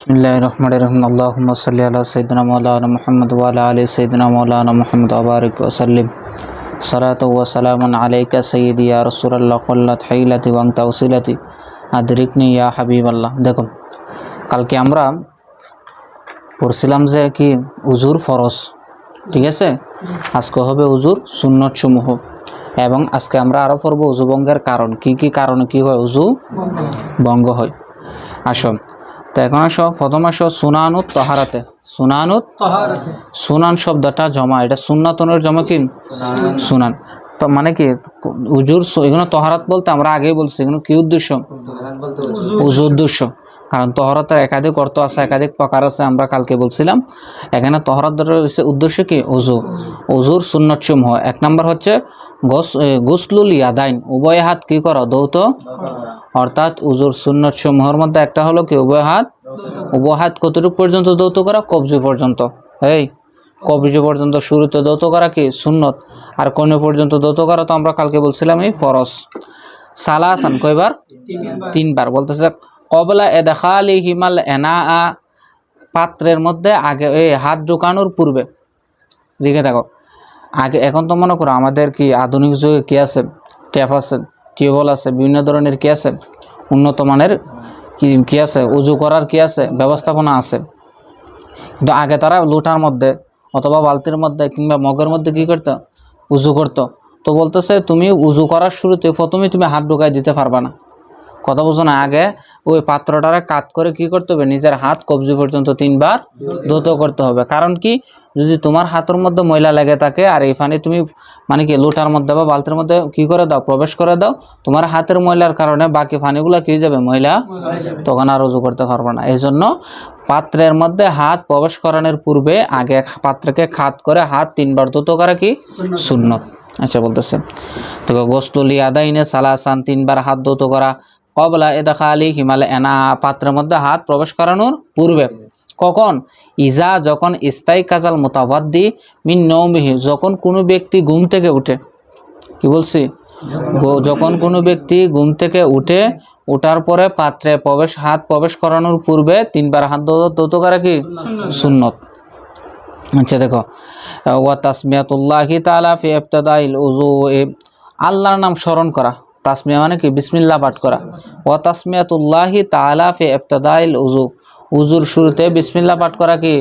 बिस्मिल्लाहिर्रहमानिर्रहीम अल्लाहुम्मा सल्लि अला सय्यिदिना मौलाना मुहम्मद व अला आलि सय्यिदिना मौलाना मुहम्मद व बारिक व सल्लिम सलातु व सलामुन अलैका सय्यिदी या रसूलल्लाह कुल्लात हिलाति व अंता वसीलति अदरिकनी या হাবিবাল্লাহ। দেখো, কালকে আমরা পড়ছিলাম যে কি উজুর ফরজ, ঠিক আছে। আজকে হবে উজুর সুন্নত সমূহ এবং আজকে আমরা আরো পড়ব উজু ভঙ্গের কারণ, কি কি কারণে কি হয় উজু ভঙ্গ হয়। আসো, তো এখন আসো, প্রথম আসো সুনানুত তহারাতে। সুনান শব্দটা জমা, এটা সুন্নাতনের জমা কি সুনান। তো মানে কি উজুর এগুলো তহারাত বলতে আমরা আগেই বলছি এগুলো কি উদ্দেশ্য, উজু উদ্দেশ্য। কারণ তহরাতের একাধিক অর্থ আছে, একাধিক প্রকার আছে, আমরা কালকে বলছিলাম। এখানে তহরাত উদ্দেশ্য কি উজু, উজুর সুন্নত সমূহ। এক নম্বর হচ্ছে গুসলুল ইয়াদাইন, উভয় হাত কি করো ধৌত, অর্থাৎ উজুর সুন্নত সমূহের মধ্যে একটা হলো কি উভয় হাত কতটুকু পর্যন্ত ধৌত করা, কবজি পর্যন্ত। এই কবজি পর্যন্ত শুরুতে ধৌত করা কি সুন্নত, আর কোন পর্যন্ত ধৌত করা তো আমরা কালকে বলছিলাম এই ফরজ। সালাসান কয়বার, তিনবার। বলতেছে কবলা এদাখালি হিমাল এনা, পাত্রের মধ্যে আগে এই হাত ঢুকানোর পূর্বে। দেখে থাকো আগে, এখন তো মনে করো আমাদের কি আধুনিক যুগে কি আছে, ট্যাপ আছে, টিউবওয়েল আছে, বিভিন্ন ধরনের কি আছে উন্নত মানের কি আছে উজু করার কি আছে ব্যবস্থাপনা আছে। কিন্তু আগে তারা লোটার মধ্যে অথবা বালতির মধ্যে কিংবা মগের মধ্যে কি করতো, উজু করতো। তো বলতেছে তুমি উজু করার শুরুতে প্রথমে তুমি হাত ঢুকাই দিতে পারবা না, কথা বুঝো না। আগে ওই পাত্রটারে কাত করে কি করতে হবে, নিজের হাত কবজি পর্যন্ত তিনবার ধৌত করতে হবে। কারণ কি, যদি তোমার হাতের মধ্যে ময়লা লেগে থাকে আর এই পানি তুমি মানে কি লোটার মধ্যে বা বালতির মধ্যে কি করে দাও, প্রবেশ করে দাও, তোমার হাতের ময়লার কারণে বাকি পানিগুলো কি যাবে, ময়লা, তখন আর উজু করতে পারবে না। এই জন্য পাত্রের মধ্যে হাত প্রবেশ করানোর পূর্বে আগে পাত্রকে খাত করে হাত তিনবার ধৌত করা কি সুন্নত। আচ্ছা, বলতেছে তো গোসলুল ইয়াদাইনে সালাসান, তিনবার হাত ধৌত করা। কবলা এদাখালি হিমাল এনা, পাত্রের মধ্যে হাত প্রবেশ করানোর পূর্বে। কখন, ইজা যখন ইস্তাই কাজাল মোতাবাদ্দি মিন নৌমিহি, যখন কোনো ব্যক্তি ঘুম থেকে উঠে। কি বলছি, যখন কোনো ব্যক্তি ঘুম থেকে উঠে, ওঠার পরে পাত্রে হাত প্রবেশ করানোর পূর্বে তিনবার হাত ধৌত করা কি সুন্নত। আচ্ছা দেখো, ওয়া তাসমিয়াতুল্লাহি তাআলা ফি ইবতিদাইল উযু, আল্লাহর নাম স্মরণ করা। তাসমিয়া মানে কি বিসমিল্লাহ পাঠ করা। ওয়া তাসমিয়াতুল্লাহি তাআলা ফি ইবতিদাইল উযু, উজুর শুরুতে বিসমিল্লাহ পাঠ করা কি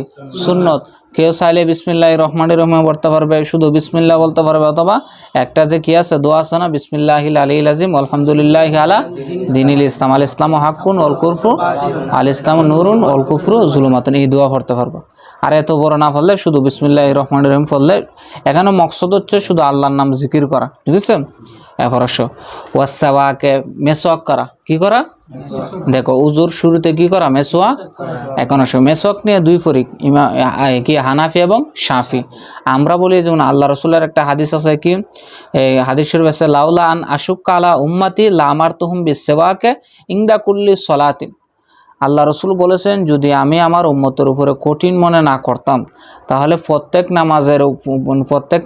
সুন্নত। কেউ চাইলে বিসমিল্লাহির রহমানির রহিম বলতে পারবে, শুধু বিসমিল্লাহ বলতে পারবে, অথবা একটা যে কি আছে দোয়া আছে না, বিসমিল্লাহিল আলিয়্যিল আযীম আলহামদুলিল্লাহি আলা দীনিল ইসলাম, আল ইসলামু হাক্কুন ওয়াল কুফরু আল ইসলামু নূরুন ওয়াল কুফরু যুলুমাতুন, এই দোয়া পড়তে পারবে। আর এত বড় না পড়লে শুধু বিসমিল্লাহির রহমানির রহিম পড়লে। এখানে মকসদ হচ্ছে শুধু আল্লাহর নাম জিকির করা, ঠিক আছে। এরপর ওয়াসওয়াকে, মেসওয়াক করা। কি করা, দেখো উজুর শুরুতে কি করা, মেসওয়াক। এখন মেসওয়াক নিয়ে দুই ফরিক, কি হানাফি এবং শাফি। আমরা বলি যেমন আল্লাহ রসুলের একটা হাদিস আছে, কি এই হাদিস শরীফ আছে, লাউলা আন আশুক্কা আলা উম্মতি লা আমারতুহুম বিসওয়াকে ইনদা কুল্লি সলাতিন। আল্লাহ রসুল বলেছেন, যদি আমি আমার উম্মতের উপরে কঠিন মনে না করতাম, তাহলে প্রত্যেক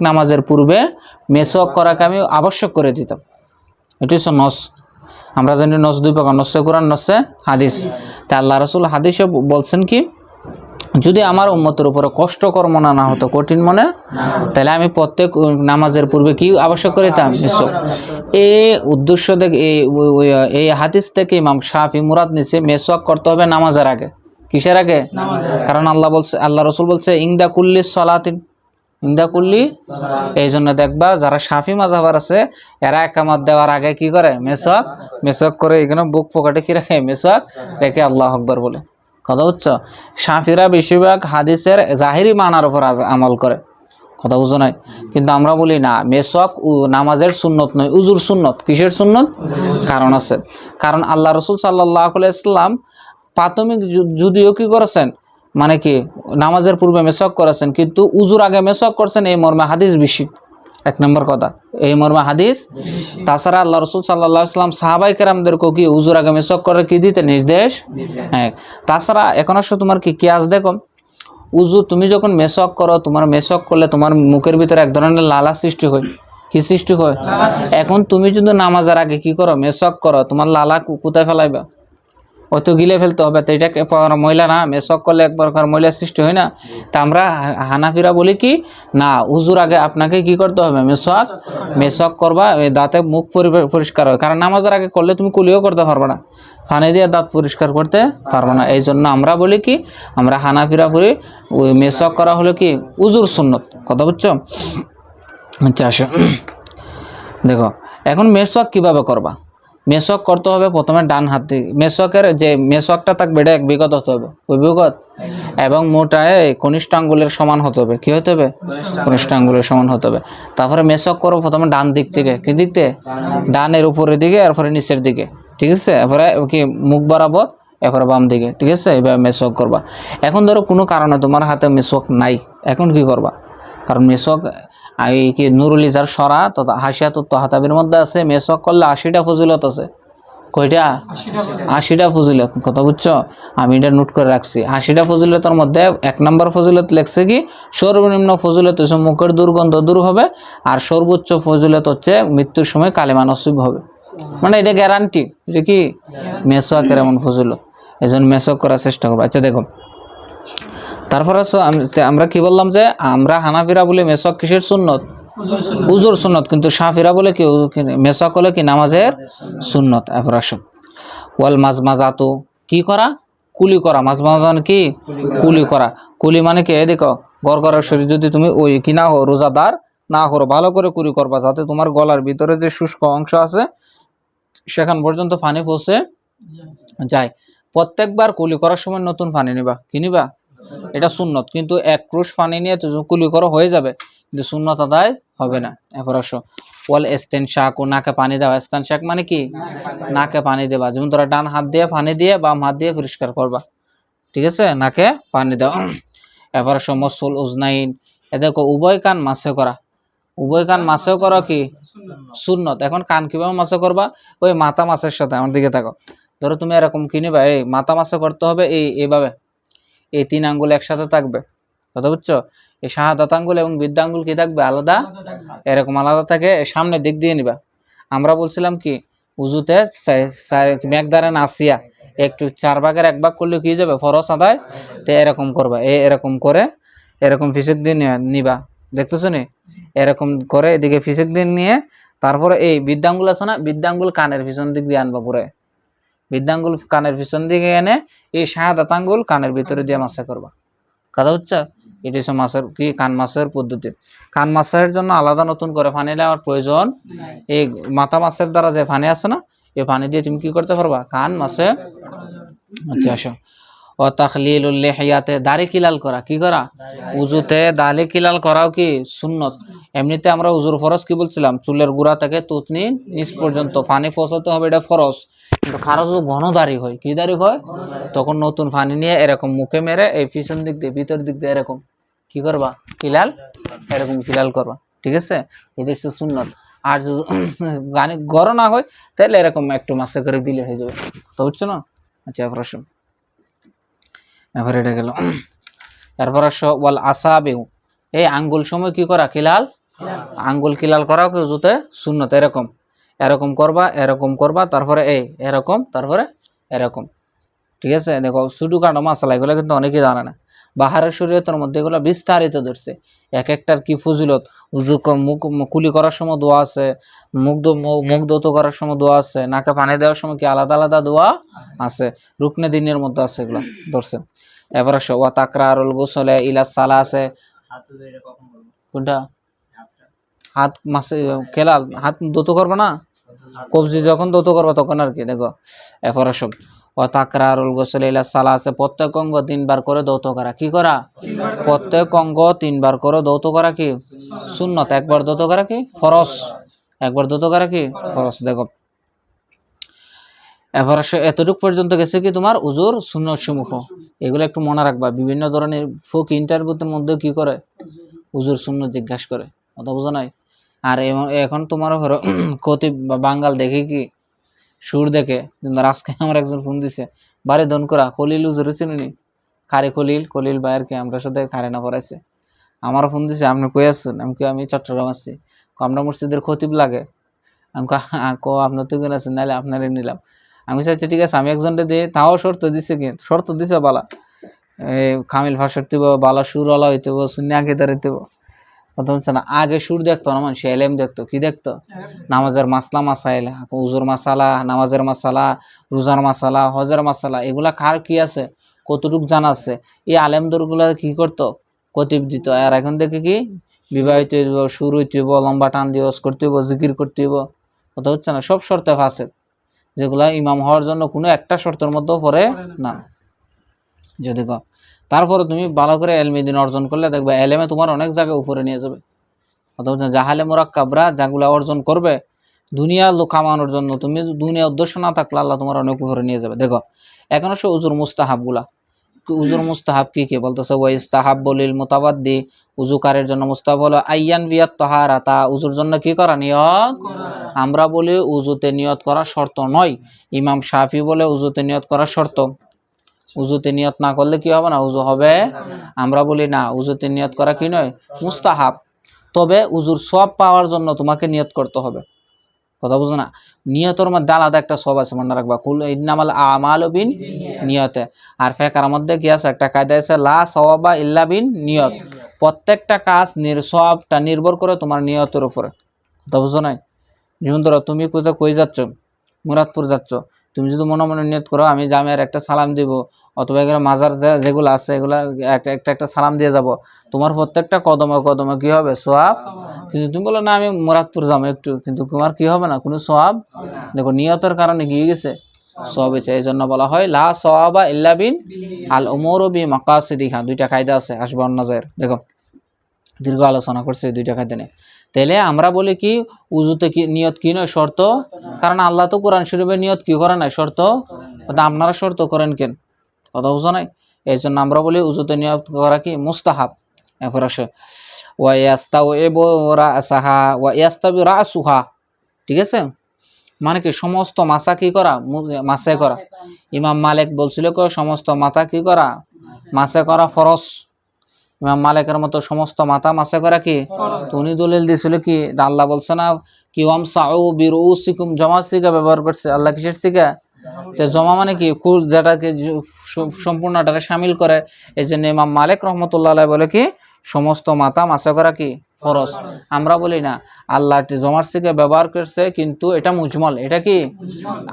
নামাজের পূর্বে মেসওয়াক করাকে আমি আবশ্যক করে দিতাম। এটি হচ্ছে নস। আমরা জানি নস দুই প্রকার, নসে কোরআন, নসে হাদিস। তা আল্লাহ রসুল হাদিসে বলছেন কি, যদি আমার উম্মতের উপরে কষ্টকর মনে না হতো, কঠিন মনে, তাহলে আমি প্রত্যেক নামাজের পূর্বে কি আবশ্যক করে দিতাম, মেসওয়াক। এই উদ্দেশ্য থেকে এই হাদিস থেকে ইমাম শাফি মুরাদ নিছে মেসওয়াক করতে হবে নামাজের আগে। কিসের আগে, কারণ আল্লাহ রসুল বলছে ইনদা কুল্লি সলাতিন, ইনদা কুল্লি। এই জন্য দেখবা যারা শাফি মাযহাবের আছে, এরা একামত দেওয়ার আগে কি করে, মেসওয়াক করে, এখানে বুক পকেটে কি রাখে, মেসওয়াক রেখে আল্লাহু আকবার বলে। কথা বুঝছো, শাফিরা বেশিরভাগ হাদিসের জাহিরি মানার উপর আমল করে, কথা বুঝো নাই। কিন্তু আমরা বলি না, মেসওয়াক নামাজের সুন্নত নয়, উজুর সুন্নত। কিসের সুন্নত, কারণ আছে। কারণ আল্লাহ রসুল সাল্লাল্লাহু আলাইহি ওয়াসাল্লাম প্রাথমিক যদিও কি করেছেন, মানে কি নামাজের পূর্বে মেসওয়াক করেছেন, কিন্তু উজুর আগে মেসওয়াক করছেন, এই মর্মে হাদিস বেশি। এক নম্বর কথা, এই মর্মে হাদিস। তাছাড়া আল্লাহ রসুল সাল্লাল্লাহু আলাইহি ওয়াসাল্লাম সাহাবায়ে কেরামদেরকেও কি উজুর আগে মেসওয়াক করে কি দিতে নির্দেশ। হ্যাঁ, তাছাড়া এখন তোমার কি কিয়াস দেখো, উজু তুমি যখন মেসওয়াক করো, তোমার মেসওয়াক করলে তোমার মুখের ভিতরে এক ধরনের লালা সৃষ্টি হয়। কি সৃষ্টি হয়, এখন তুমি যদি নামাজের আগে কি করো, মেসওয়াক করো, তোমার লালা কোথায় ফেলাইবা, হয়তো গিলে ফেলতে হবে, তো এটা ময়লা না, মেসক করলে এক প্রকার ময়লা সৃষ্টি হয় না। তা আমরা হানাফিরা বলি কি না, উজুর আগে আপনাকে কি করতে হবে, মেসক করবা, দাঁতে মুখ পরিষ্কার হয়, কারণ নামাজের আগে করলে তুমি কুলিও করতে পারবে না, পানি দিয়ে দাঁত পরিষ্কার করতে পারবো না। এই জন্য আমরা বলি কি, আমরা হানাফিরা বলি ওই মেসক করা হলো কি উজুর সুন্নত। কথা বুঝছো? আচ্ছা আসো দেখো, এখন মেসওয়াক কিভাবে করবা। মেসওয়াক করতে হবে প্রথমে ডান হাত দিয়ে, মেসওয়াকের যে মেসওয়াকটা থাকবে এটা এক বিঘত হতে হবে, ওই বিঘত, এবং মোটায় কনিষ্ঠ আঙ্গুলের সমান হতে হবে। কি হতে হবে? কনিষ্ঠ আঙ্গুলের সমান হতে হবে। তারপরে মেসওয়াক করো প্রথমে ডান দিক থেকে, কি দিক থেকে? ডানের উপরের দিকে, এরপরে নিচের দিকে, ঠিক আছে? এরপরে কি মুখ বরাবর, এরপরে বাম দিকে, ঠিক আছে? এইভাবে মেসওয়াক করবা। এখন ধরো কোনো কারণে তোমার হাতে মেসওয়াক নাই, এখন কি করবা? কারণ মেসওয়াক এই কি নুরুল ইজার সরা তথা হাসিয়াতুত তাহাতাবির মধ্যে আছে, মেসওয়াক করলে 80টা ফজিলত আছে। কয়টা? 80টা ফজিলত। কথা বুঝছো? আমি এটা নোট করে রাখছি। 80টা ফজিলতের মধ্যে 1 নম্বর ফজিলত লেখছে কি, সর্বনিম্ন ফজিলত হচ্ছে মুখের দুর্গন্ধ দূর হবে, আর সর্বোচ্চ ফজিলত হচ্ছে মৃত্যুর সময় কালেমা নসিব হবে। মানে এটা গ্যারান্টি, এটা কি মেসওয়াকের এমন ফজিলত। এই জন্য মেসওয়াক করার চেষ্টা করবো। আচ্ছা দেখো, তারপর আমরা কি বললাম যে আমরা হানাফিরা বলে মেসওয়াক কিসের সুন্নত? উজুর সুন্নত। কিন্তু শাফিরা বলে কি মেসওয়াক হলে কি নামাজের সুন্নত। এরপর আসো ওয়াল মাজমাজাতু, কি করা? কুলি করা। মাজমাজা মানে কি? কুলি করা। কুলি মানে কি, এই দেখো গড়গড়ার শরীর যদি তুমি ওই কি না হো, রোজাদার না করো, ভালো করে কুলি করবা, যাতে তোমার গলার ভিতরে যে শুষ্ক অংশ আছে সেখান পর্যন্ত পানি পৌঁছে যায়। প্রত্যেকবার কুলি করার সময় নতুন পানি নিবা। কি নিবা? এটা সুন্নত। কিন্তু এক ক্রুশ পানি নিয়ে তুমি কুলি করো হয়ে যাবে, কিন্তু সুন্নত আদায় হবে না। এরপর আসো ওয়াল ইস্তেনশাক, নাকে পানি দেওয়া। ইস্তেনশাক মানে কি? নাকে পানি দেবা। যেমন তোরা ডান হাত দিয়ে পানি দিয়ে বাম হাত দিয়ে পরিষ্কার করবা, ঠিক আছে? নাকে পানি দেওয়া। এরপর আসো মসুল উজনাইন, এ দেখো উভয় কান মাসে করা। উভয় কান মাসে করা কি সুন্নত। এখন কান কিভাবে মাসে করবা? ওই মাথা মাসের সাথে, আমার দিকে থাকো, ধরো তুমি এরকম কিনিবা, এই মাথা মাসে করতে হবে এইভাবে, এই 3 আঙ্গুল একসাথে থাকবে। কথা বুঝছো? এই শাহাদাত আঙ্গুল এবং বৃদ্ধ আঙ্গুল কি থাকবে? আলাদা, এরকম আলাদা থাকে, সামনের দিক দিয়ে নিবা। আমরা বলছিলাম কি উজুতে মেঘদারে নাসিয়া একটু 4 ভাগের 1 ভাগ করলে কি যাবে? ফরজ আদায়। তো এরকম করবা, এরকম করে এরকম ফিসেক দিয়ে নিবা, দেখতেছো নি? এরকম করে এদিকে ফিসেক দিয়ে নিয়ে তারপরে এই বৃদ্ধাঙ্গুল আছে না, বৃদ্ধাঙ্গুল কানের পিছন দিক দিয়ে আনবা ঘুরে, বৃদ্ধাঙ্গুল কানের পিছন দিকে এনে এই শাহাদাত আঙ্গুল কানের ভিতরে দিয়ে মাসা করবা। কথা হচ্ছে? এটি হচ্ছে মাছের কি কান মাছের পদ্ধতি। কান মাছের জন্য আলাদা নতুন করে পানি নেওয়ার প্রয়োজন। এই মাথা মাছের দ্বারা যে পানি আছে না, এই পানি দিয়ে তুমি কি করতে পারবা? কান মাছে। আচ্ছা আসো ও তাখলিলুল লিহিয়াতে, দাড়ি কিলাল করা। কি করা? উজুতে দাড়ি কিলাল করাও কি সুন্নত। এমনিতে আমরা উজুর ফরজ কি বলছিলাম? চুলের গোড়া থেকে তুতনি নিচ পর্যন্ত পানি পৌঁছাতে হবে, এটা ফরজ। কিন্তু কারো যদি ঘন দাড়ি হয়, কি দাড়ি হয়, তখন নতুন পানি নিয়ে এরকম মুখে মেরে এই পিছন দিক দিয়ে ভিতর দিক দিয়ে এরকম কি করবা? কিলাল, এরকম কিলাল করবা, ঠিক আছে? এটা হচ্ছে সুন্নত। আর যদি গানি গড় না হয় তাহলে এরকম একটু মাসে করে দিলে হয়ে যাবে। তো বুঝছো না? আচ্ছা প্রশ্ন, এবার এটা গেল। এরপর আসো ওয়াল আসাবিউ, এই আঙ্গুল সময় কি করা? কিলাল। আঙ্গুল কিলাল করাও কি উজুতে সুন্নত। এরকম এরকম করবা, এরকম করবা, তারপরে এই এরকম, তারপরে এরকম, ঠিক আছে? দেখো ছোটো কাটো মাসালা, এগুলো কিন্তু অনেকেই জানে না। বাহারের শরীয়তের মধ্যে এগুলো বিস্তারিত ধরছে, এক একটার কি ফজিলত। উজু মুখ কুলি করার সময় দোয়া আছে, মুখ দৌত করার সময় দোয়া আছে, নাকে পানি দেওয়ার সময় কি আলাদা আলাদা দোয়া আছে, রুকনে দিনের মধ্যে আছে, এগুলো ধরছে। এবার আসো ওয়া তাকরারুল গোসলে ইলা সালা আছে। কোনটা? হাত মাসে খেলাল, হাত দৌত করবে না, কবজি যখন দৌত করবে তখন আর কি। দেখো এরপর আসো ওয়া তাকরারুল গোসলে ইলা সালা আছে, প্রত্যেক অঙ্গ 3 বার করে দৌত করা। কি করা? প্রত্যেক অঙ্গ 3 বার করে দৌত করা কি সুন্নত। একবার দৌত করা কি ফরজ, একবার দৌত করা কি ফরজ। দেখো এবার এতটুক পর্যন্ত গেছে কি তোমার উজুর সুন্নত সমূহ। এগুলো একটু মনে রাখবা, বিভিন্ন ধরনের ফোক ইন্টারভিউর মধ্যে কি করে? উজুর সুন্নত জিজ্ঞাসা করে, কথা বোঝা নাই? আর এখন তোমার হলো খতিব বা বাঙ্গাল দেখে কি সুর দেখে, আজকে আমার একজন ফোন দিছে, বাড়ি দন করা খলিল উজুর চিনি, খারে খলিল ভাইয়ের আমরা সাথে খারে না পড়াইছে। আমারও ফোন দিছে, আপনি কই আছেন? আমি চট্টগ্রাম আসছি। আমরা মসজিদের খতিব লাগে। আমি আপনার তো আছেন, নাহলে আপনারই নিলাম। আমি চাইছি ঠিক আছে আমি একজনটা দিয়ে, তাও শর্ত দিছে, কি শর্ত দিছে বালা, কামিল ভাষা হইতে বালা সুরওয়ালা হইতে হবো, শূন্য আকিদার হইতে হবো। কথা বলছে না, আগে সুর দেখতো না মানুষ, এলেম দেখতো, কি দেখতো, নামাজের মাসলা মাসাইল, উজুর মাসালা, নামাজের মাসালা, রোজার মাসালা, হজের মাসালা, এগুলা কার কি আছে, কতটুক জানা আছে, এই আলেমদরগুলা কি করতো, কতিব দিত। আর এখন দেখে কি বিবাহিত হইব, সুর হইতে হইব, লম্বা টান দিবস করতে হইব, জিকির করতে হইব। কথা হচ্ছে না, সব শর্তে ফাঁসে, যেগুলা ইমাম হওয়ার জন্য কোনো একটা শর্তের মধ্যেও পড়ে না। যদি তারপরে তুমি ভালো করে এলমে দিন অর্জন করলে দেখবে এলেমে তোমার অনেক জায়গায় উপরে নিয়ে যাবে। অথবা জাহালে মোরাক্কাবরা যেগুলা অর্জন করবে দুনিয়া লোক কামানোর জন্য, তুমি দুনিয়া উদ্দেশ্য না থাকলে আল্লাহ তোমার অনেক উপরে নিয়ে যাবে। দেখো এখন হচ্ছে উজুর মুস্তাহাব গুলা, উজুর মুস্তাহাব কি কি বলতেছে, ওয়া ইস্তাহাব্বুল মুতাওয়াদ্দি, উজুকারের জন্য মুস্তাহাব হলো আইয়ান বিয়াত তাহারাতা, উজুর জন্য কি করা, নিয়ত। আমরা বলি উজুতে নিয়ত করা শর্ত নয়, ইমাম শাফি বলে উজুতে নিয়ত করা শর্ত। উজুতে নিয়ত না করলে কি হবে না, উজু হবে। আমরা বলি না, উজুতে নিয়ত করা কি নয়, মুস্তাহাব। তবে উজুর সওয়াব পাওয়ার জন্য তোমাকে নিয়ত করতে হবে। কথা বুঝো না, নিয়তের মধ্যে আলাদা একটা সওয়াব আছে, মনে রাখবা, কুল ইন্নামাল আমালু বিন নিয়তে। আর ফিকহের মধ্যে কি আছে, একটা কায়দা আছে, লা সওয়াবা ইল্লা বিন নিয়ত। প্রত্যেকটা কাজ সওয়াবটা নির্ভর করে তোমার নিয়তের উপরে। কথা বুঝো নাই, যেমন ধরো তুমি কোথাও কই যাচ্ছ, মুরাদপুর যাচ্ছ, তুমি যদি মনে মনে নিয়ত করো আমি জামিয়ার একটা সালাম দিব, অথবা এগুলো মাজার যেগুলো আছে এগুলা একটা সালাম দিয়ে যাব, তোমার প্রত্যেকটা কদমে কদমে কি হবে, সওয়াব। কিন্তু তুমি বলো না আমি মুরাদপুর যাবো একটু, কিন্তু তোমার কি হবে না, কোনো সওয়াব। দেখো নিয়তের কারণে কি গেছে, সওয়াব হয়েছে। এই জন্য বলা হয় লা সওয়াবা ইল্লা বিন আল উমুরু বি মাকাসিদিহা। দুইটা কায়দা আছে আসবান নাজায়ের, দেখো দীর্ঘ আলোচনা করছে দুইটা কায়দা নিয়ে। তাহলে আমরা বলি কি উজুতে কি নিয়ত কি নয়, শর্ত। কারণ আল্লাহ তো কোরআন শরীফে নিয়ত কি করে নাই, শর্ত। আপনারা শর্ত করেন কেন, কথা বুঝো নাই। এই জন্য আমরা বলি উজুতে নিয়ত করা কি মুস্তাহাব। এরপর আসে রাসুহা, ঠিক আছে, মানে কি সমস্ত মাথা কি করা, মাসে করা। ইমাম মালিক বলছিল সমস্ত মাথা কি করা, মাসে করা ফরজ। ইমাম মালিকের মতো সমস্ত মাথা মাসে করা কি, উনি দলিল দিয়েছিল কি, আল্লাহ বলছে না কি ওয়ামসাউ বিরুসিকুম, জমা থেকে ব্যবহার করছে আল্লাহ, কিসের থেকে, জমা মানে কি কুল, যেটাকে সম্পূর্ণটা শামিল করে। এই জন্য ইমাম মালিক রহমতুল্লাহ আলাইহি বলে কি সমস্ত মাথা মাসে করা কি ফরজ। আমরা বলি না, আল্লাহ জমার থেকে ব্যবহার করছে, কিন্তু এটা মুজমল, এটা কি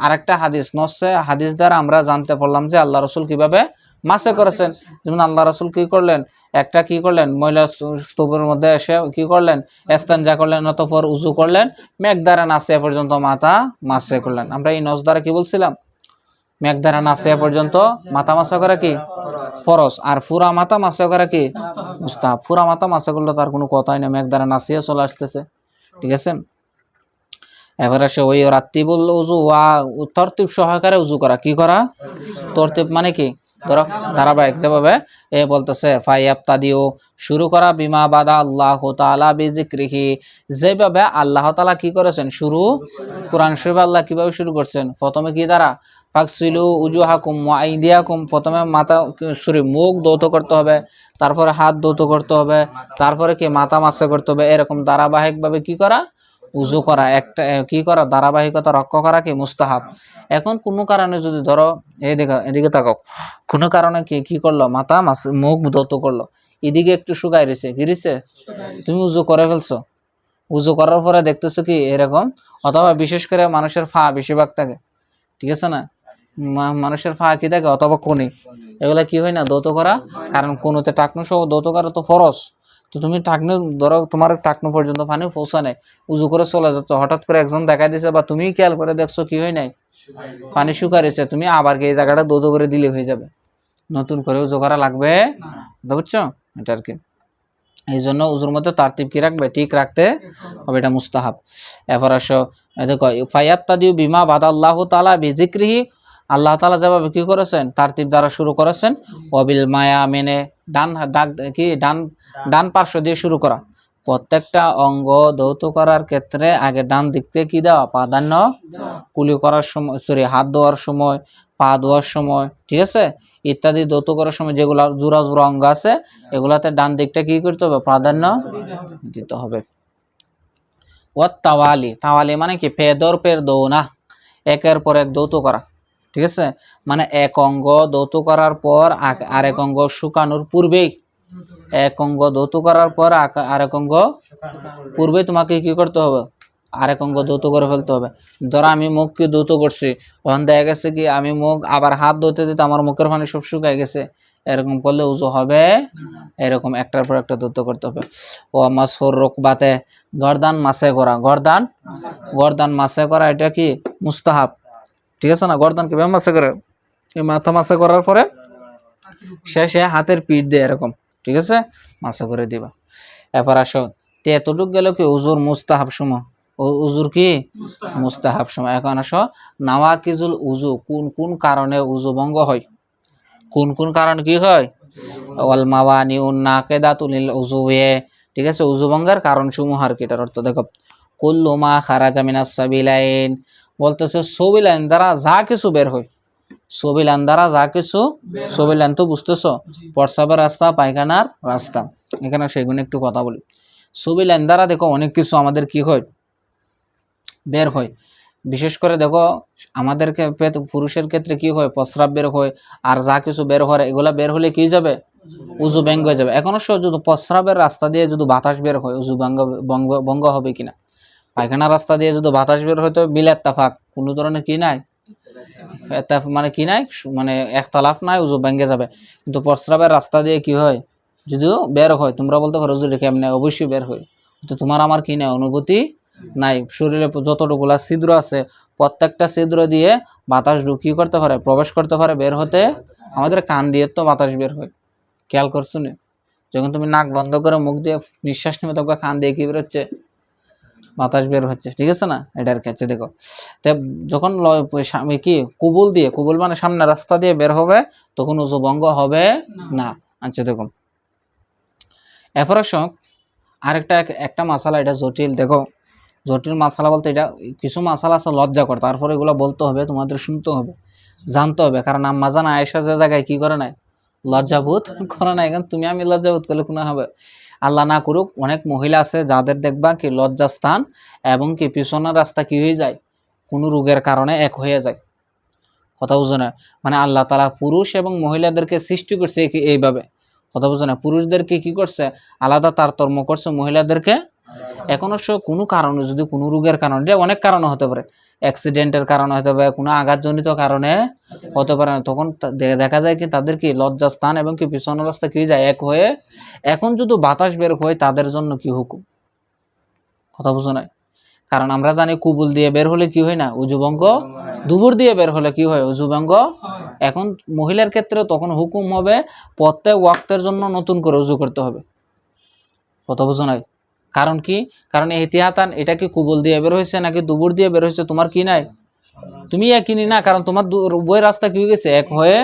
আরেকটা হাদিস নসে, হাদিস দ্বারা আমরা জানতে পারলাম যে আল্লাহ রসুল কিভাবে মাসে করেছেন। যেমন আল্লাহ রসুল কি করলেন, একটা কি করলেন, ময়লা স্তূপের মধ্যে এসে কি করলেন, ইস্তেঞ্জা করলেন, অতঃপর উজু করলেন, মেঘ দ্বারা নাসিয়া পর্যন্ত মাথা মাসে করলেন। আমরা এই নস দ্বারা কি বলছিলাম, মেঘ দ্বারা নাসিয়া পর্যন্ত মাথা মাসা করা কি ফরজ, আর ফুরা মাথা মাসা করা কি মুস্তাহাব। ফুরা মাথা মাসা করলে তার কোনো কথাই না, মেঘ দ্বারা নাসিয়া চলে আসতেছে, ঠিক আছে। এবার আসে ওই রাত্রিবুল উজু ওয়া তরতিব সহকারে উজু করা, কি করা, তরতিব মানে কি, ধরো ধারাবাহিক যেভাবে বলতেছে ফাইয়াবতাদিও, শুরু করা, বিমা বাদা আল্লাহু তাআলা বিযিকরিহি, যেভাবে আল্লাহ তাআলা কি করেছেন শুরু, কোরআন শরীফে আল্লাহ কিভাবে শুরু করছেন, প্রথমে কি দ্বারা, ফাকসিলু উজুহাকুম ওয়া আইদিয়াকুম, প্রথমে মাথা মুখ ধৌত করতে হবে, তারপরে হাত ধৌত করতে হবে, তারপরে কি মাথা মাসে করতে হবে। এরকম ধারাবাহিকভাবে কি করা, উজু করা, একটা কি করা, ধারাবাহিকতা রক্ষা করা কি মুস্তাহাব। এখন কোনো কারণে যদি ধরো এদিকে তাকাও, কোনো কারণে কি করলো, মাথা মুখ ধৌত করলো, এদিকে একটু শুকাই রয়েছে, কি রয়েছে, তুমি উজু করে ফেলছো, উজু করার পরে দেখতেছো কি এরকম, অথবা বিশেষ করে মানুষের ফা বেশিরভাগ থাকে, ঠিক আছে না, মানুষের ফা কি থাকে, অথবা কোনি, এগুলা কি হয় না ধৌত করা, কারণ কোনোতে টাকনু সহ ধৌত করা তো ফরজ। তো তুমি টাকনু ধরো, তোমার টাকনু পর্যন্ত পানি পৌঁছা নেই, উজু করে চলে যাচ্ছ, হঠাৎ করে একজন দেখা দিছে বা তুমি খেয়াল করে দেখছো কি হয় নাই, পানি শুকাইছে, তুমি আবার এই জায়গাটা ধৌত করে দিলে হয়ে যাবে, নতুন করে উজু করা লাগবে, বুঝছো, এটা আর কি। এই জন্য উজুর মধ্যে তারতিব কি রাখবে, ঠিক রাখতে হবে, এটা মুস্তাহাব। এরপর আসো দেখো ফায়াত্তাদিউ বিমা বাদাল্লাহু তাআলা বিযিকরিহি, আল্লাহ তাআলা যেভাবে কি করেছেন তারতিব দ্বারা শুরু করেছেন, ওয়াবিল মায়া মেনে, ডান পার্শ্ব দিয়ে শুরু করা। প্রত্যেকটা অঙ্গ ধৌত করার ক্ষেত্রে আগে ডান দিক থেকে কি দেওয়া, প্রাধান্য, কুলি করার সময়, হাত ধোয়ার সময়, পা ধোয়ার সময়, ঠিক আছে, ইত্যাদি ধৌত করার সময় যেগুলা জোড়া জোড়া অঙ্গ আছে এগুলাতে ডান দিকটা কি করতে হবে, প্রাধান্য দিতে হবে। ওয়াত তাওয়ালি, তাওয়ালি মানে কি পেদর পের দৌনা, একের পর এক ধৌত করা, ঠিক আছে, মানে এক অঙ্গ ধৌত করার পর আরেক অঙ্গ শুকানোর পূর্বেই, এক অঙ্গ ধৌত করার পর আরেক অঙ্গ পূর্বে তোমাকে কি করতে হবে, আরেক অঙ্গ ধৌত করে ফেলতে হবে। ধরো আমি মুখকে ধৌত করছি, তখন দেখা গেছে কি আমি মুখ আবার হাত ধুতে দিতে আমার মুখের পানি সব শুকায় গেছে, এরকম করলে উজু হবে, এরকম একটার পর একটা ধৌত করতে হবে। ও মাসফুর রুকবাতে, গর্দান মাসে করা, গর্দান মাসে করা এটা কি মুস্তাহাব, ঠিক আছে না। গর্দান কিভাবে মাসে করে, এই মাথা মাসে করার পরে শেষে হাতের পিঠ দিয়ে এরকম, ঠিক আছে, মাসে করে দিবা। এরপর আসো এতটুক গেল কি উজুর মুস্তাহাব সময়, উজুর কি মুস্তাহাব সময়। এখন আসো নাওয়াকিজুল উজু, কোন কোন কারণে উজু ভঙ্গ হয়, কোন কোন কারণ কি হয়, ওয়াল মাওয়ানিউন নাকিদাতুল লিল উজুয়ে, ঠিক আছে, উজু ভঙ্গের কারণ সমূহ আর কি। এটার অর্থ দেখো, কুল্লু মা খারাজা মিনাস সাবিলাইন, বলতেছে সবিলাইন দ্বারা যা কিছু বের হয়, সবিলাইন দ্বারা যা কিছু, সবিলাইন তো বুঝতেছো, প্রস্রাবের রাস্তা, পায়খানার রাস্তা, এখানে সেগুলো একটু কথা বলি। সবিলাইন দ্বারা দেখো অনেক কিছু আমাদের কি হয়, বের হয়। বিশেষ করে দেখো আমাদেরকে পুরুষের ক্ষেত্রে কি হয়, প্রস্রাব বের হয়, আর যা কিছু বের হয় এগুলা বের হলে কি যাবে, উজু ভঙ্গ হয়ে যাবে। এখন যদি প্রস্রাবের রাস্তা দিয়ে যদি বাতাস বের হয় উজু ভঙ্গ হবে কিনা, পায়খানার রাস্তা দিয়ে যদি বাতাস বের হয় তো বিল ইত্তেফাক, কোনো ধরনের কি নাই, মানে কি নাই, মানে একতলাফ নাই, উজু ভেঙে যাবে। কিন্তু প্রস্রাবের রাস্তা দিয়ে কি হয়, যদিও বের হয়, তোমরা বলতে পারো উজু রেখে এমনি, অবশ্যই বের হয়, তো তোমার আমার কি নাই, অনুভূতি নাই। শরীরে যতটুকুলা ছিদ্র আছে প্রত্যেকটা ছিদ্র দিয়ে বাতাস ঢুকিয়ে করতে পারে, প্রবেশ করতে পারে, বের হতে আমাদের কান দিয়ে তো বাতাস বের হয়, খেয়াল করছো না? যখন তুমি নাক বন্ধ করে মুখ দিয়ে নিঃশ্বাস নেবে তখন কান দিয়ে কি বেরোচ্ছে, বাতাস বের হচ্ছে, ঠিক আছে না। এটার ক্ষেত্রে দেখো যখন কি কুবুল দিয়ে, কুবুল মানে সামনে রাস্তা দিয়ে বের হবে, তখন উজু ভঙ্গ হবে না। আচ্ছা দেখো এরপর আরেকটা একটা মাসালা, এটা জটিল, দেখো জটিল মাসালা বলতে এটা কিছু মাসালা আছে লজ্জা করে, তারপরে এগুলো বলতে হবে, তোমাদের শুনতে হবে, জানতে হবে, কারণ আম্মা জান আয়েশা যে জায়গায় কি করে নাই, লজ্জাবোধ করে নাই। এখন তুমি আমি লজ্জাবোধ করলে কোনো হবে, আল্লাহ না করুক, অনেক মহিলা আছে যাদের দেখবা কি লজ্জাস্থান এবং কি পিছনের রাস্তা কি হয়ে যায়, কোনো রোগের কারণে এক হয়ে যায়, কথা বুঝো না। মানে আল্লাহ তাআলা পুরুষ এবং মহিলাদেরকে সৃষ্টি করছে এইভাবে, কথা বুঝো না। পুরুষদেরকে কি করছে, আলাদা তারতম্য করছে, মহিলাদেরকে এখনো কোনো কারণে, যদি কোনো রোগের কারণে, অনেক কারণে হতে পারে, অ্যাক্সিডেন্টের কারণে হতে পারে, কোনো আঘাতজনিত কারণে হতে পারে, তখন দেখা যায় কি তাদের কি লজ্জাস্থান এবং কি পিছনের রাস্তা কি যায় এক হয়ে। এখন যদি বাতাস বের হয় তাদের জন্য কি হুকুম, কথা বুঝো না। কারণ আমরা জানি কুবুল দিয়ে বের হলে কি হয় না, উজু ভঙ্গ, দুবুর দিয়ে বের হলে কি হয়, উজু ভঙ্গ। এখন মহিলার ক্ষেত্রে তখন হুকুম হবে প্রত্যেক ওয়াক্তের জন্য নতুন করে উজু করতে হবে, কথা বুঝো নাই। কারণ কি, কারণ ইহতিয়াতান, এটা কি কুবুল দিয়ে বের হয়েছে নাকি দুবুর দিয়ে বের হয়েছে তোমার কি নাই, তুমি একই না, কারণ তোমার উভয় রাস্তা কি হয়ে গেছে, এক হয়ে।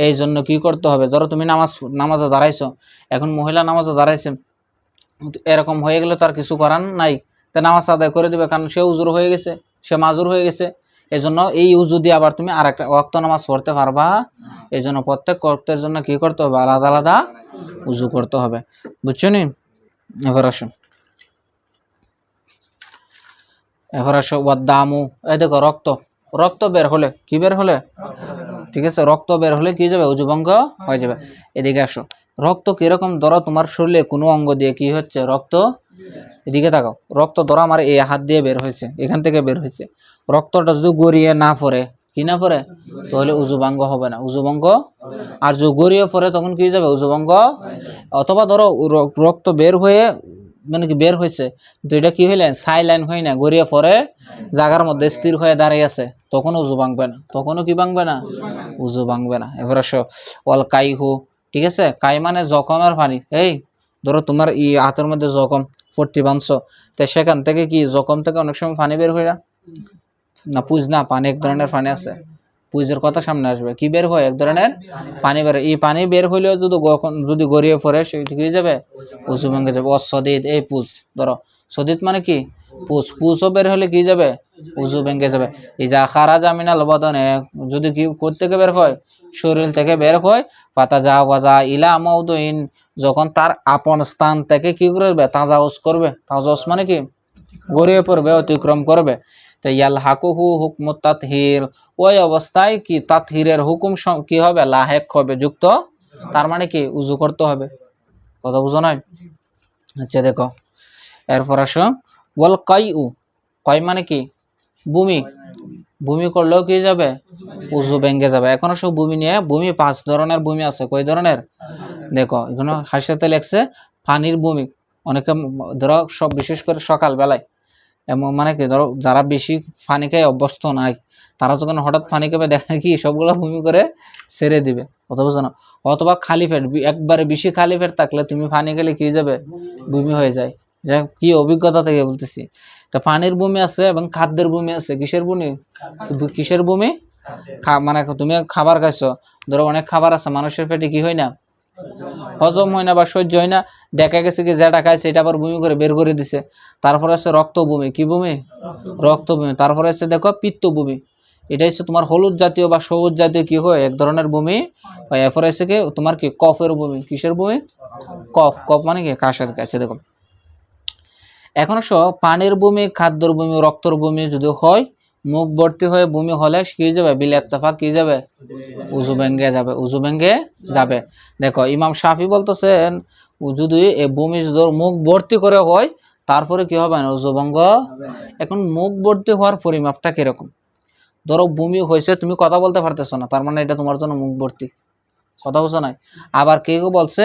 এই জন্য কি করতে হবে, ধরো তুমি নামাজে দাঁড়াইছো, এখন মহিলা নামাজে দাঁড়াইছে, এরকম হয়ে গেলে তার কিছু করার নাই, তা নামাজ আদায় করে দিবে, কারণ সে উজুর হয়ে গেছে, সে মাজুর হয়ে গেছে। এই জন্য এই উজু দিয়ে আবার তুমি আর একটা ওয়াক্ত নামাজ পড়তে পারবা। এই জন্য প্রত্যেক ওয়াক্তের জন্য কি করতে হবে, আলাদা আলাদা উজু করতে হবে, বুঝছো নি। এবার আসো ওয়াদ্দামু, এই দেখো রক্ত, রক্ত বের হলে কি বের হলে, ঠিক আছে, রক্ত বের হলে কি যাবে, উজু ভঙ্গ হয়ে যাবে। এদিকে আসো, রক্ত কিরকম, ধরো তোমার শরীরে কোনো অঙ্গ দিয়ে কি হচ্ছে, রক্ত, এদিকে তাকাও, রক্ত ধরো আমার এই হাত দিয়ে বের হয়েছে, এখান থেকে বের হয়েছে, রক্তটা যদি গড়িয়ে না পড়ে, কি না পড়ে, তাহলে উজু ভঙ্গ হবে না, উজু ভঙ্গ। আর যদি গড়িয়ে পড়ে তখন কি যাবে, উজু ভঙ্গ। অথবা ধরো রক্ত বের হয়ে, মানে কি বের হয়েছে, তো এটা কি হইলেন, সাইলাইন হয় না, গড়িয়ে পরে জায়গার মধ্যে স্থির হয়ে দাঁড়িয়ে আছে, তখন উজু ভাঙবে না, তখনও কি ভাঙবে না, উজু ভাঙবে না। এবার আসো ওয়াল কাইহু, ঠিক আছে, কাই মানে জখমের পানি। এই ধরো তোমার এই হাতের মধ্যে জখম, পট্টি বাঁধছো, তো সেখান থেকে কি জখম থেকে অনেক সময় পানি বের হয় না, পুজ না, পানি এক ধরনের পানি আছে, পুজের কথা সামনে আসবে, কি বের হয়, এক ধরনের পানি বের। এই পানি বের হইলেও যদি গড়িয়ে পড়ে সেটা কি হয়ে যাবে, উজু ভেঙে যাবে। অসদিদ, এই পুজ ধরো, সদিদ মানে কি পুজ, পুজও বের হলে কি যাবে, উজু ভেঙে যাবে। এই যা খারাজা মিনাল বাদানে, যদি কি থেকে বের হয়, শরীর থেকে বের হয়, ফাতাজাওয়াজা ইলা মাউদুইন, যখন তার আপন স্থান থেকে কি করবে, তাজাউজ করবে, তাজাউজ মানে কি গড়িয়ে পড়বে, অতিক্রম করবে। তো ইয়ালহাকুহু হুকমু তাতহির, ওই অবস্থায় কি তাতহিরের হুকুম কি হবে, লাহেক হবে, যুক্ত। তার মানে কি উজু করতে হবে। কথা বুঝো নাই? আচ্ছা দেখো, এরপর আসো বল কাইউ, কয় মানে কি বমি, বমি করলেও কি যাবে, উজু ভেঙে যাবে। এখন সব বমি নিয়ে, বমি 5 ধরনের বমি আছে। কয় ধরনের? দেখো এখানে হাসিতে লেখছে পানির বমি। অনেকে ধরো সব, বিশেষ করে সকাল বেলায়, এমন মানে কি ধরো যারা বেশি পানি খায় অভ্যস্ত নাই, তারা যখন হঠাৎ পানি খাবে দেখে কি সবগুলো বমি করে ছেড়ে দিবে। কথা বুঝো না? অথবা খালি পেট, একবারে বেশি খালি পেট থাকলে তুমি পানি খেলে কি যাবে, বমি হয়ে যায়। যাই কি অভিজ্ঞতা থেকে বলতেছি। তা পানির বমি আছে এবং খাদ্যের বমি আছে। কিসের বমি? কিসের বমি? মানে তুমি খাবার খাইছো, ধরো অনেক খাবার আছে মানুষের পেটে কি হয় না, হজম হয় না বা সহ্য হয় না, দেখা গেছে কি যেটা খাইছে এটা আবার বমি করে বের করে দিছে। তারপরে আছে রক্ত বমি। কি বমি? রক্ত বমি। তারপরে আছে দেখো পিত্ত বমি। এটা হচ্ছে তোমার হলুদ জাতীয় বা সবুজ জাতীয় কি হয়, এক ধরনের বমি। এরপরে আছে কি তোমার কি কফের বমি। কিসের বমি? কফ। কফ মানে কি কাশের কাছে। দেখো এখন পানির বমি, খাদ্যর বমি, রক্তর বমি যদি হয়, মুখ ভর্তি হয়ে বমি হলে কি যাবে, বিলেত্তেফাক কি যাবে, উজু ভেঙ্গে যাবে, উজু ভেঙ্গে যাবে। দেখো ইমাম শাফি বলতেছেন যদি এই বমি যদি মুখ ভর্তি করে হয় তারপরে কি হবে না, উজু ভঙ্গ। এখন মুখ ভর্তি হওয়ার পরিমাপটা কিরকম? ধরো বমি হয়েছে, তুমি কথা বলতে পারতেছো না, তার মানে এটা তোমার জন্য মুখ ভর্তি। কথা বুঝো নাই? আবার কেউ বলছে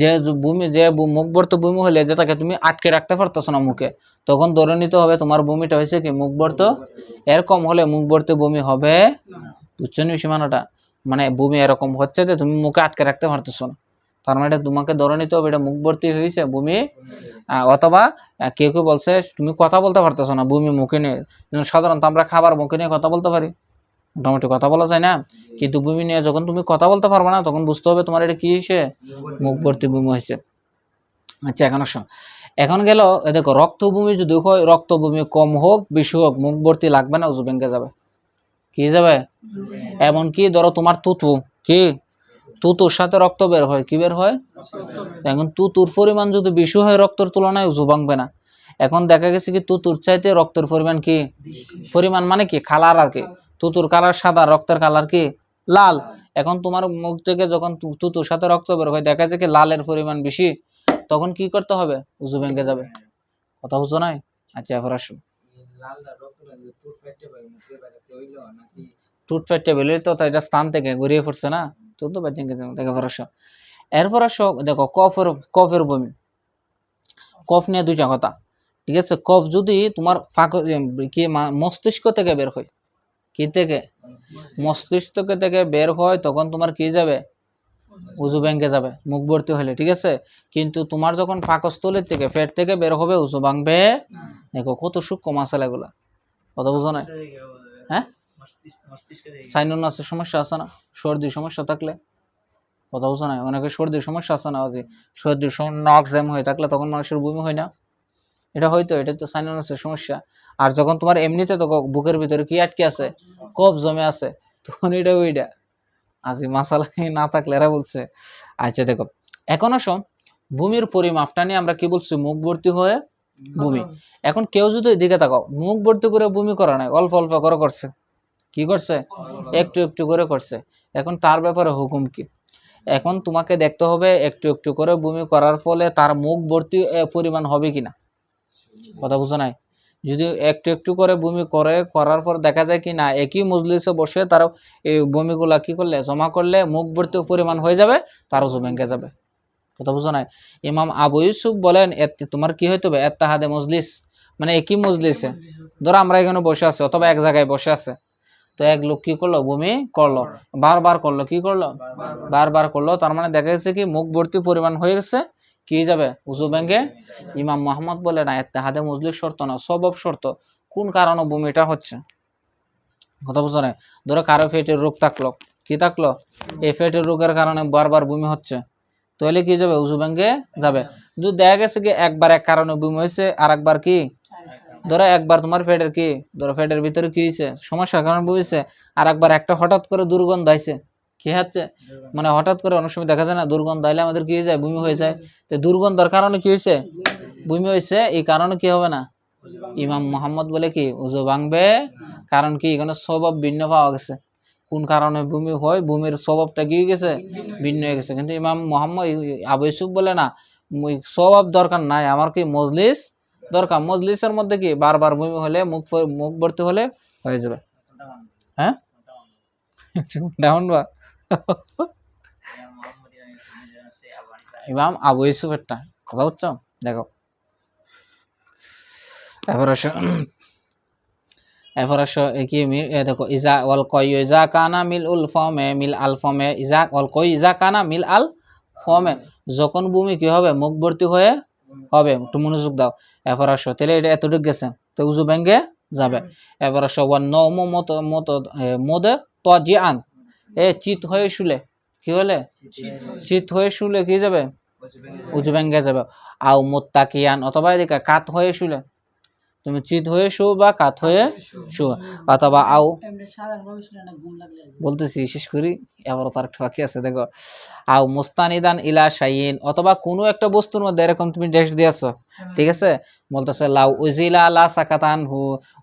যে বমি, যে মুখ ভর্তি বমি হলে যেটাকে তুমি আটকে রাখতে পারতেছো না মুখে, তখন ধরে নিতে হবে তোমার বমিটা হয়েছে কি মুখ ভর্তি। এরকম হলে মুখ ভর্তি বমি হবে। বুঝছো নি সীমানাটা? মানে বমি এরকম হচ্ছে যে তুমি মুখে আটকে রাখতে পারতেছো না, তার মানে এটা তোমাকে ধরে নিতে হবে এটা মুখ ভর্তি হয়েছে বমি। অথবা কেউ কেউ বলছে তুমি কথা বলতে পারতেছো না বমি মুখে নিয়ে। সাধারণত আমরা খাবার মুখে নিয়ে কথা বলতে পারি, মোটামুটি কথা বলা যায় না, কিন্তু বমি নিয়ে যখন তুমি কথা বলতে পারবে না তখন বুঝতে হবে তোমার এটা কি হয়েছে, মুখ ভর্তি বমি হয়েছে। আচ্ছা এখন গেল দেখো রক্ত বমি যদি হয়, রক্ত বমি কম হোক বেশি হোক মুখ ভর্তি লাগবে না, উজু ভেঙে যাবে। কি যাবে? এমনকি ধরো তোমার তুতু, কি তুতুর সাথে রক্ত বের হয়, কি বের হয়, এখন তুতুর পরিমাণ যদি বেশি হয় রক্তের তুলনায় উজু ভাঙবে না। এখন দেখা গেছে কি তুতুর চাইতে রক্তের পরিমাণ কি, পরিমাণ মানে কি কালার আর কি, তুতুর কালার সাদা, রক্তের কালার কি লাল। এখন তোমার মুখ থেকে যখন তুতুর সাথে রক্ত বের হয় দেখা যায় কি লালের পরিমাণ বেশি, তখন কি করতে হবে, উজু ভেঙে যাবে। কথা বুঝছো নাই? আচ্ছা এবার আসো, টুট ফাইটে বেলে তো এটা স্থান থেকে গড়িয়ে পড়ছে না, তো তো বাচ্চা দেখে এবার আসো। এরপর আসো দেখো কফের বমি। কফ নিয়ে দুইটা কথা, ঠিক আছে? কফ যদি তোমার কি মস্তিষ্ক থেকে বের হয়, কি থেকে, মস্তিষ্ক থেকে বের হয়, তখন তোমার কি যাবে, উজু ভেঙে যাবে মুখ ভর্তি হলে, ঠিক আছে? কিন্তু তোমার যখন পাকস্থলীর থেকে পেট থেকে বের হবে উজু ভাঙবে। দেখো কত সূক্ষ্ম মাসালা এগুলা, কথা বুঝো না? হ্যাঁ, সাইনোনাসের সমস্যা আছে না, সর্দির সমস্যা থাকলে, কথা বুঝো না? অনেকে সর্দির সমস্যা আছে না, যে সর্দির নাক জ্যাম হয়ে থাকলে তখন মানুষের বমি হয় না, এটা হয়তো, এটা তো সাইনোনাসের সমস্যা। আর যখন তোমার এমনিতে তো বুকের ভিতরে কি আটকে আছে, কফ জমে আছে, তখন এটা ওইটা আজি মাসালা না থাকলে এরা বলছে। আচ্ছা দেখো এখন আসো বমির পরিমাপটা নিয়ে, আমরা কি বলছি, মুখ ভর্তি হয়ে বমি। এখন কেউ যদি এদিকে তাকাও, মুখ ভর্তি করে বমি করা নাই, অল্প অল্প করে করছে, কি করছে, একটু একটু করে করছে, এখন তার ব্যাপারে হুকুম কি? এখন তোমাকে দেখতে হবে একটু একটু করে বমি করার ফলে তার মুখ ভর্তি পরিমাণ হবে কিনা। কথা বুঝো নাই? যদি একটু একটু করে বমি করার পর দেখা যায় কি না একই মজলিসে বসে তারা এই বমিগুলা কি করলে জমা করলে মুখ ভর্তি পরিমাণ হয়ে যাবে, তার উজু ভেঙে যাবে। কথা বুঝো নাই? ইমাম আবু ইউসুফ বলেন তোমার কি হইতে হবে, এত্তাহাদে মজলিস, মানে একই মজলিসে, ধরো আমরা এখানে বসে আছি অথবা এক জায়গায় বসে আছে, তো এক লোক কি করলো, বমি করলো, বারবার করলো, কি করলো, বারবার করলো, তার মানে দেখা গেছে কি মুখ ভর্তি পরিমাণ হয়ে গেছে, কি যাবে, উজু ভেঙে। ইমাম মোহাম্মদ বলে না, ইত্তেহাদে মজলিস শর্ত না, সবব শর্ত। কোন কারণে বমিটা হচ্ছে, কথা বুঝো না? ধরো কারো পেটের রোগ থাকলো, কি থাকলো, এই পেটের রোগের কারণে বারবার বমি হচ্ছে, তাহলে কি যাবে, উজু ভেঙে যাবে। যদি দেখা গেছে কি একবার এক কারণে বমি হয়েছে, আর একবার কি, ধরো একবার তোমার পেটের কি, ধরো পেটের ভিতরে কি হয়েছে সমস্যার কারণে বমিছে, আর একবার একটা হঠাৎ করে দুর্গন্ধ আইছে, কি হচ্ছে, মানে হঠাৎ করে অনেক সময় দেখা যায় না দুর্গন্ধ আইলে আমাদের কি হয়ে যায়, বমি হয়ে যায়। তো দুর্গন্ধের কারণে কি হয়েছে, বমি হয়েছে, এই কারণে কি হবে না, ইমাম মোহাম্মদ বলে কি উজু ভাঙবে, কারণ কি এখানে স্বভাব ভিন্ন পাওয়া গেছে। কোন কারণে ভূমি হয়, ভূমির স্বভাবটা কি হয়ে গেছে, ভিন্ন হয়ে গেছে। কিন্তু ইমাম মোহাম্মদ আবু ইউসুফ বলে না, স্বভাব দরকার নাই, আমার কি মজলিস দরকার। মজলিসের মধ্যে কি বারবার ভূমি হলে মুখ ভর্তি হলে হয়ে যাবে। হ্যাঁ ডাউন বা ইমাম আবু ইউসুফেরটা কথা বুঝছো। দেখো এরপর আসো কি দেখো ইজা ওয়াল কয় ইজা কানা মিল উল ফমে মিল আল ফমে ইজা ওয়াল কয় ইজা কানা মিল আল ফমে, যখন ভূমি কি হবে মুখ ভর্তি হয়ে হবে। একটু মনোযোগ দাও। এরপর আসো তাহলে এটা এতটুকু গেছে, তো উজু ভেঙে যাবে। এরপর আসো ওয়ান নওম মত মত মদে তাজিআন, চিত হয়ে শুলে কি হলে, চিত হয়ে শুলে কি যাবে, উজু ভেঙে যাবে। আও মুত্তাকিয়ান, অথবা এদিকে কাত হয়ে শুলে, তুমি চিত হয়ে শো বা কাত হয়ে শো, অথবা আও বলতেছি শেষ করি, এবার তার একটা বাকি আছে দেখো। আও মুস্তানিদান ইলা শাইইন, অথবা কোনো একটা বস্তুর মধ্যে এরকম তুমি ড্যাশ দিয়েছো, ঠিক আছে, বলতেছে লাউ উজিলা লা সাকাতান হু,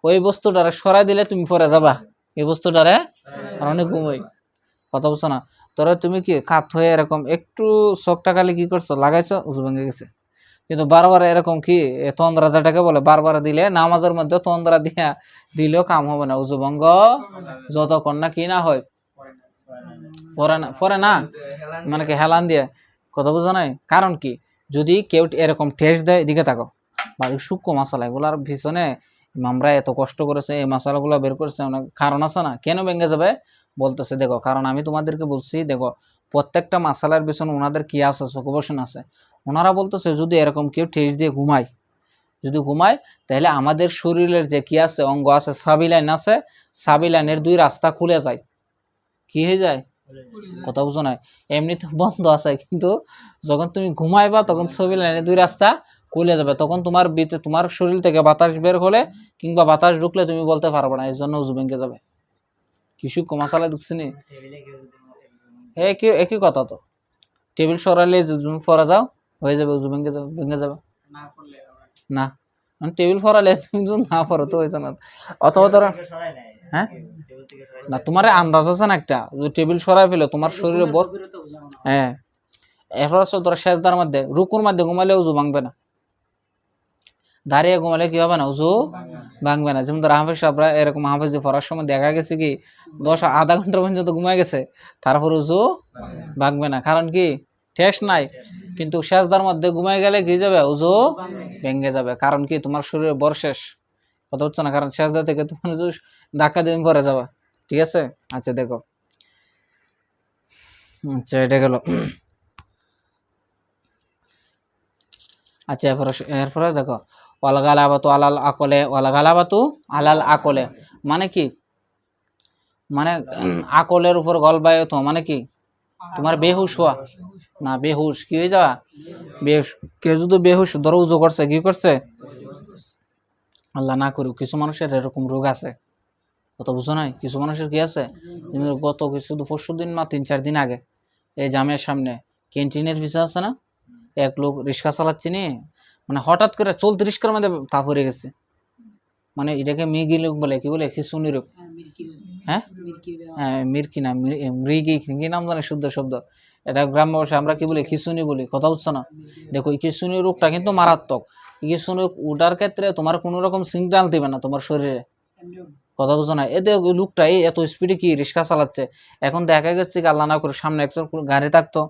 ওই বস্তুটারে সরাই দিলে তুমি পরে যাবা, এই বস্তুটারে, কারণ ঘুমোই, কথা বলছো না। তোরা তুমি কি কাত হয়ে এরকম একটু চোখটা খালি কি করছো লাগাইছো, উজু ভেঙে গেছে। কিন্তু বারবার এরকম কি তন্দ্রা যেটাকে বলে, বারবার দিলে নামাজের মধ্যে তন্দ্রা দিয়া দিলেও কাম হবে না, উজু ভঙ্গ যতক্ষণ না কি না হয়, পরে না মানে কি হেলান দিয়ে, কথা বুঝো নাই। কারণ কি যদি কেউ এরকম ঠেস দেয়, এদিকে থাকো বা সূক্ষ্ম মশলা এগুলার পিছনে আমরা এত কষ্ট করেছে, এই মশলাগুলো বের করেছে, অনেক কারণ আছে না, কেন ভেঙে যাবে বলতেছে। দেখো কারণ আমি তোমাদেরকে বলছি, দেখো প্রত্যেকটা মশলার পিছনে ওনাদের কি আছে, সুকোবসন আছে। ওনারা বলতেছে যদি এরকম কেউ ঠেস দিয়ে ঘুমায়, যদি ঘুমায়, তাহলে আমাদের শরীরের যে কি আছে অঙ্গ আছে, সাবিলাইন আছে, সাবিলাইনের দুই রাস্তা খুলে যায়, কি হয়ে যায়, কথা বুঝো না। এমনিতে বন্ধ আছে, কিন্তু যখন তুমি ঘুমাইবা তখন সাবিলাইনের দুই রাস্তা খুলে যাবে, তখন তোমার শরীর থেকে বাতাস বের হলে কিংবা বাতাস ঢুকলে তুমি বলতে পারবে না, এই জন্য উজু ভেঙে যাবে। কিছু মশালা ঢুকছে নি, একই কথা তো। টেবিল সরালে তুমি ফরা যাও হয়ে যাবে, উজু ভেঙে যাবে না, টেবিল ফরালে তুমি যদি না ফরো তো হইতো না। অথবা ধরো হ্যাঁ না, তোমার আন্দাজ আছে না একটা, যদি টেবিল সরাই ফেলে তোমার শরীরে বল, হ্যাঁ এরপর ধরো শেষদার মধ্যে রুকুর মধ্যে ঘুমালে উজু ভাঙবে না, দাঁড়িয়ে ঘুমালে কি হবে না, উজু ভাঙবে না। যেমন ধরো হাফেজ সাহেবরা এরকম হাফেজ পড়ার সময় দেখা গেছে কি আধা ঘন্টা পর্যন্ত ঘুমায় গেছে, তারপর উজু ভাঙবে না, কারণ কি ঠেস নাই। কিন্তু শেষদার মধ্যে ঘুমায় গেলে কি যাবে, উজু ভেঙে যাবে, কারণ কি তোমার শরীরে বর শেষ, কথা হচ্ছে না, কারণ শেষদা থেকে তোমার ধাক্কা দিয়ে পরে যাবে, ঠিক আছে। আচ্ছা দেখো, আচ্ছা এটা গেল। আচ্ছা এরপরে দেখো ওয়ালগালাবাতু আলাল আকলে, ওয়ালগালাবাতু আলাল আকলে মানে কি, মানে আকলের উপর গলবায়ত মানে কি তোমার বেহুশ হওয়া, না বেহুশ কি হয়ে যাওয়া, বেহুশ। কেউ যদি বেহুশ ধরো উজু করছে, কি করছে, আল্লাহ না করুক, কিছু মানুষের এরকম রোগ আছে, কত বুঝো নাই, কিছু মানুষের কি আছে। গত পরশু দিন 3-4 দিন আগে এই জামের সামনে ক্যান্টিনের পিছনে আছে না, এক লোক রিক্সা চালাচ্ছে নি, মানে হঠাৎ করে চলতে রিক্সার মধ্যে তা পড়ে গেছে, মানে এটাকে মৃগী লোক বলে, কি বলে খিচুনি রোগ, হ্যাঁ হ্যাঁ মির্কি না মৃগী, কি নাম জানে শুদ্ধ শব্দ, এটা গ্রাম্য ভাষায় আমরা কি বলি, খিচুনি বলি, কথা বুঝছো না। দেখো এই খিচুনি রোগটা কিন্তু মারাত্মক, খিচুনি ওটার ক্ষেত্রে তোমার কোনো রকম সিগন্যাল দিবে না তোমার শরীরে, কথা বুঝো না। এতে লোকটা এই এত স্পিডে কি রিক্সা চালাচ্ছে, এখন দেখা গেছে কি আল্লাহ না করে সামনে একজন গাড়ি থাকতো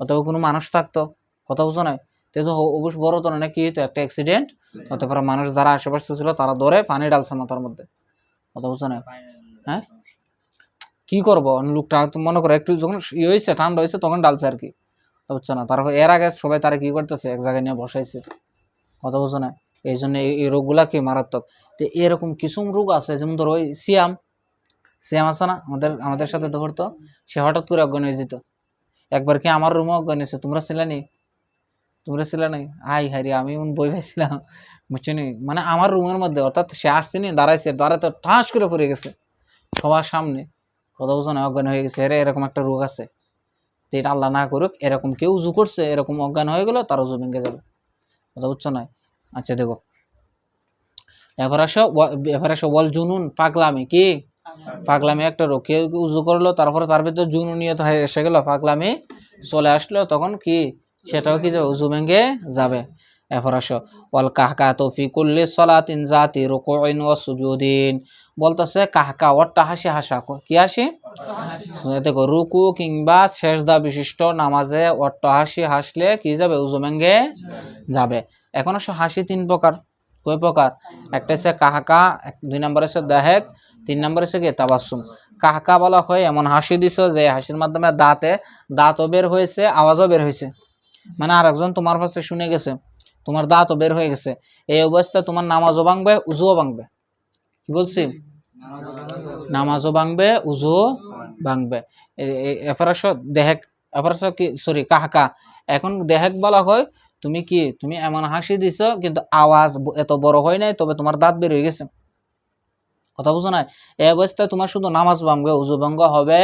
অথবা কোনো মানুষ থাকতো, কথা বুঝো না, তো অবশ্য বড় ধরনের কি হতো, একটা অ্যাক্সিডেন্ট হতে পারে, মানুষ যারা আশেপাশে ছিল তারা ধরে পানি ডালছে মাথার মধ্যে, কথা বুঝো না। হ্যাঁ কি করবো, লোকটা মনে করো একটু যখন ইয়ে হয়েছে ঠান্ডা হয়েছে তখন ডালছে আর কি, বুঝছো না। তারপর এর আগে সবাই তারা কি করতেছে, এক জায়গায় নিয়ে বসাইছে, কথা বুঝো না। এই জন্য এই রোগগুলা কি মারাত্মক। তো এরকম কিছু রোগ আছে, যেমন ধরো ওই সিয়াম আছে না, আমাদের সাথে ধরতো, সে হঠাৎ করে অজ্ঞান হয়ে যেত। একবার কি আমার রুমে অজ্ঞান হয়েছে, তোমরা ছিলে নাই, হাই রে আমি বই পাইছিলাম, বুঝছো নি, মানে আমার রুমের মধ্যে, অর্থাৎ সে আসছে নি, দাঁড়াতে ঠাস করে পড়ে গেছে সবার সামনে, কথা বুঝো না, অজ্ঞান হয়ে গেছে। এরকম একটা রোগ আছে, যেটা আল্লাহ না করুক, এরকম কেউ উজু করছে এরকম অজ্ঞান হয়ে গেল, তার উজু ভেঙে যাবে, কথা বুঝছো না। আচ্ছা দেখো এবার আসো ওয়াল জুনুন, পাগলামি। কি পাগলামি একটা রোগ, কেউ উজু করলো তারপরে তার ভিতরে জুনুন নিয়ত হয়ে এসে গেল, পাগলামি চলে আসলো, তখন কি সেটাও কি যাবে, উজু ভেঙে যাবে। এরপর আসো ওয়াল কাহকাতু ফি কুল্লি সালাতিন যাতি রুকুইন ওয়া সুজুদিন, বলতেছে কাহকা অট্টা হাসি হাসা, কি হাসি? দেখো রুকু কিংবা সেজদা বিশিষ্ট নামাজে অট্টা হাসি হাসলে কি যাবে, উজু ভেঙে যাবে। এখন আসো হাসি তিন প্রকার, কয় প্রকার? একটা হচ্ছে কাহকা, 2 নম্বর হচ্ছে দাহেক, 3 নম্বর হচ্ছে কি তাবাসসুম। কাহকা বলা হয় এমন হাসি দিছো যে হাসির মাধ্যমে দাঁতও বের হয়েছে, আওয়াজও বের হয়েছে, মানে আরেকজন তোমার কাছে শুনে গেছে, তোমার দাঁতও বের হয়ে গেছে। এই অবস্থায় তোমার নামাজও ভাঙবে, উজুও ভাঙবে। কি বলছি? নামাজও ভাঙবে, উজুও ভাঙবে। এরপর আসো দেহেক, এরপর আসো কি, সরি কাহকা। এখন দেহেক বলা হয় তুমি এমন হাসি দিছো কিন্তু আওয়াজ এত বড় হয় নাই, তবে তোমার দাঁত বের হয়ে গেছে, কথা বুঝো না? এই অবস্থায় তোমার শুধু নামাজ ভাঙবে, উজু ভঙ্গ হবে,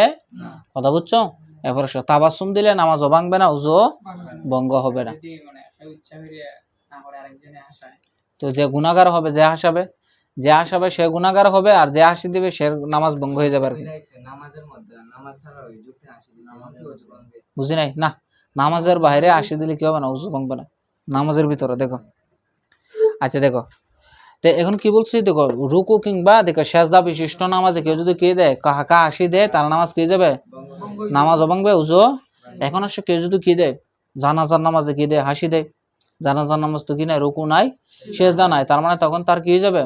কথা বুঝছো? এরপর আসো তাবাসসুম দিলে নামাজও ভাঙবে না, উজু ভঙ্গ হবে না। তো যে গুনাহগার হবে, যে হাসাবে সে গুনাহগার হবে, আর যে হাসি দিবে সে নামাজ ভঙ্গ হয়ে যাবে আর কি। বুঝি নাই না, নামাজের বাইরে হাসি দিলে কি হবে না, উজু ভাঙবে না, নামাজের ভিতরে দেখো। আচ্ছা দেখো, তো এখন কি বলছি, দেখো রুকু কিংবা দেখো সেজদা বিশিষ্ট নামাজে কেউ যদি কে দেয়, কাহা হাসি দেয়, তার নামাজ কি যাবে, নামাজ ভাঙবে, উজু। এখন আসলে কেউ যদি কি দেয়, জানাজার নামাজে কি দেয়, হাসি দেয়, জানাজার নামাজ তো কি নাই, রুকু নাই, সেজদা নাই, তার মানে তখন তার কি হয়ে যাবে,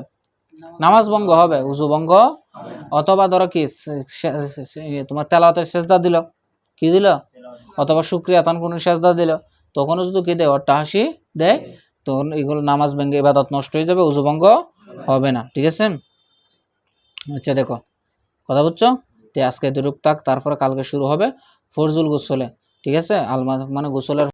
নামাজ ভঙ্গ হবে, উজু ভঙ্গ। অথবা ধরো কি তোমার তেলাওয়াতের সেজদা দিল, কি দিল, অথবা শুকরিয়া তান কোন সেজদা দিল, তখনও যদি কি দেয়, অট্টা হাসি দেয়, তখন এগুলো নামাজ ভেঙে ইবাদত নষ্ট হয়ে যাবে, উজু ভঙ্গ হবে না। ঠিক আছে? আচ্ছা দেখো, কথা বুঝছো? আজকে দুরূপ থাক, তারপরে কালকে শুরু হবে ফরজুল গোসলে। ঠিক আছে? আলমা মানে গোসলের